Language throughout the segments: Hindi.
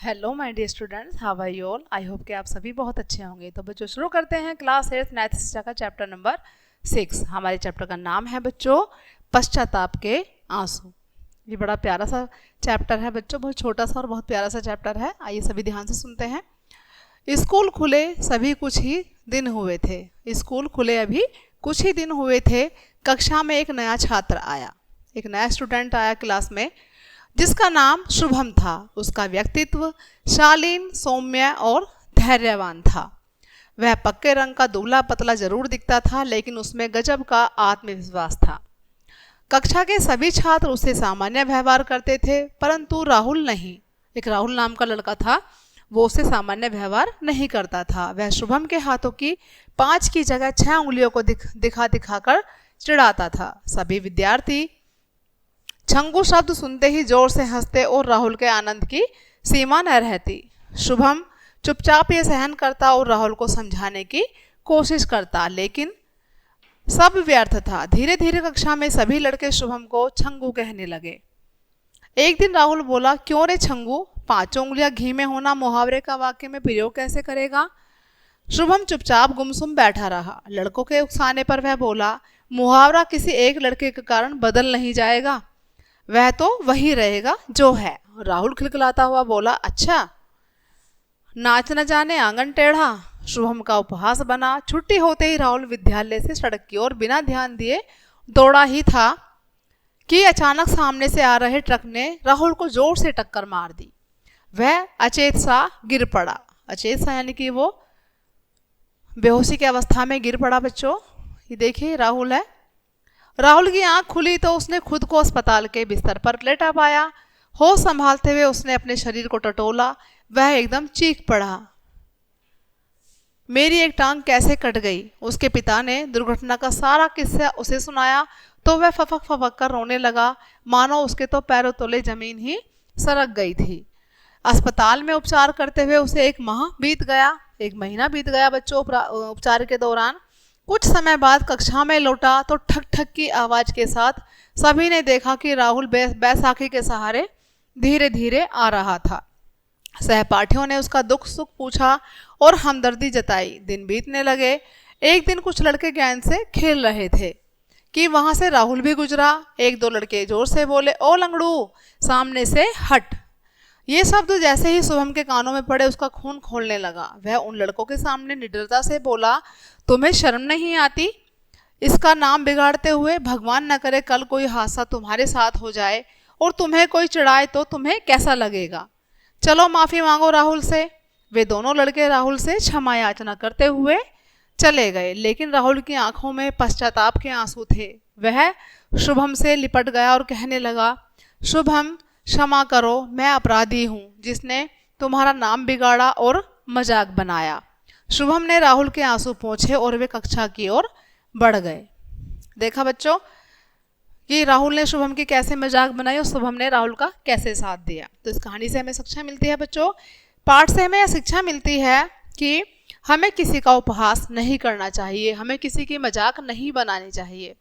Hello my dear students, how are you all. I hope कि आप सभी बहुत अच्छे होंगे। तो बच्चों शुरू करते हैं क्लास 8 मैथ शिक्षा का चैप्टर नंबर 6। हमारे चैप्टर का नाम है बच्चों पश्चाताप के आंसू। ये बड़ा प्यारा सा चैप्टर है बच्चों, बहुत छोटा सा और बहुत प्यारा सा चैप्टर है। आइए सभी ध्यान से सुनते हैं। स्कूल खुले सभी कुछ ही दिन हुए थे। स्कूल खुले अभी कुछ ही दिन हुए थे। कक्षा में एक नया छात्र आया, एक नया स्टूडेंट आया क्लास में, जिसका नाम शुभम था। उसका व्यक्तित्व शालीन, सौम्य और धैर्यवान था। वह पक्के रंग का दुबला पतला जरूर दिखता था, लेकिन उसमें गजब का आत्मविश्वास था। कक्षा के सभी छात्र उससे सामान्य व्यवहार करते थे, परंतु राहुल नहीं। एक राहुल नाम का लड़का था, वो उससे सामान्य व्यवहार नहीं करता था। वह शुभम के हाथों की 5 की जगह 6 उंगलियों को दिखा दिखाकर चिढ़ाता था। सभी विद्यार्थी छंगू शब्द सुनते ही जोर से हंसते और राहुल के आनंद की सीमा न रहती। शुभम चुपचाप ये सहन करता और राहुल को समझाने की कोशिश करता, लेकिन सब व्यर्थ था। धीरे धीरे कक्षा में सभी लड़के शुभम को छंगू कहने लगे। एक दिन राहुल बोला, क्यों रे छंगू, 5 उंगलियां घी में होना मुहावरे का वाक्य में प्रयोग कैसे करेगा। शुभम चुपचाप गुमसुम बैठा रहा। लड़कों के उकसाने पर वह बोला, मुहावरा किसी एक लड़के के कारण बदल नहीं जाएगा, वह तो वही रहेगा जो है। राहुल खिलखिलाता हुआ बोला, अच्छा, नाच न जाने आंगन टेढ़ा। शुभम का उपहास बना। छुट्टी होते ही राहुल विद्यालय से सड़क की ओर बिना ध्यान दिए दौड़ा ही था कि अचानक सामने से आ रहे ट्रक ने राहुल को जोर से टक्कर मार दी। वह अचेत सा गिर पड़ा। अचेत सा यानी कि वो बेहोशी की अवस्था में गिर पड़ा। बच्चों ये देखिए राहुल है। राहुल की आंख खुली तो उसने खुद को अस्पताल के बिस्तर पर लेटा पाया। होश संभालते हुए उसने अपने शरीर को टटोला। वह एकदम चीख पड़ा, मेरी एक टांग कैसे कट गई। उसके पिता ने दुर्घटना का सारा किस्सा उसे सुनाया तो वह फपक फपक कर रोने लगा, मानो उसके तो पैरों तले जमीन ही सरक गई थी। अस्पताल में उपचार करते हुए उसे एक महीना बीत गया बच्चों। उपचार के दौरान कुछ समय बाद कक्षा में लौटा तो ठक ठक की आवाज के साथ सभी ने देखा कि राहुल बैसाखी के सहारे धीरे धीरे आ रहा था। सहपाठियों ने उसका दुख सुख पूछा और हमदर्दी जताई। दिन बीतने लगे। एक दिन कुछ लड़के गेंद से खेल रहे थे कि वहां से राहुल भी गुजरा। 1-2 लड़के जोर से बोले, ओ लंगड़ू, सामने से हट। ये शब्द जैसे ही शुभम के कानों में पड़े उसका खून खोलने लगा। वह उन लड़कों के सामने निडरता से बोला, तुम्हें शर्म नहीं आती? इसका नाम बिगाड़ते हुए भगवान न करे कल कोई हादसा तुम्हारे साथ हो जाए और तुम्हें कोई चिढ़ाए तो तुम्हें कैसा लगेगा। चलो माफी मांगो राहुल से। वे दोनों लड़के राहुल से क्षमा याचना करते हुए चले गए, लेकिन राहुल की आंखों में पश्चाताप के आंसू थे। वह शुभम से लिपट गया और कहने लगा, शुभम, क्षमा करो, मैं अपराधी हूँ जिसने तुम्हारा नाम बिगाड़ा और मजाक बनाया। शुभम ने राहुल के आंसू पोंछे और वे कक्षा की ओर बढ़ गए। देखा बच्चों कि राहुल ने शुभम की कैसे मजाक बनाई और शुभम ने राहुल का कैसे साथ दिया। तो इस कहानी से हमें शिक्षा मिलती है बच्चों, पाठ से हमें यह शिक्षा मिलती है कि हमें किसी का उपहास नहीं करना चाहिए, हमें किसी की मजाक नहीं बनानी चाहिए।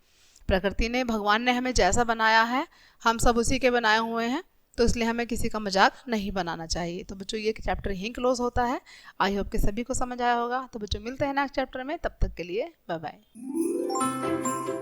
प्रकृति ने, भगवान ने हमें जैसा बनाया है हम सब उसी के बनाए हुए हैं, तो इसलिए हमें किसी का मजाक नहीं बनाना चाहिए। तो बच्चों ये चैप्टर यहीं क्लोज होता है। आई होप कि सभी को समझ आया होगा। तो बच्चों मिलते हैं नेक्स्ट चैप्टर में, तब तक के लिए बाय बाय।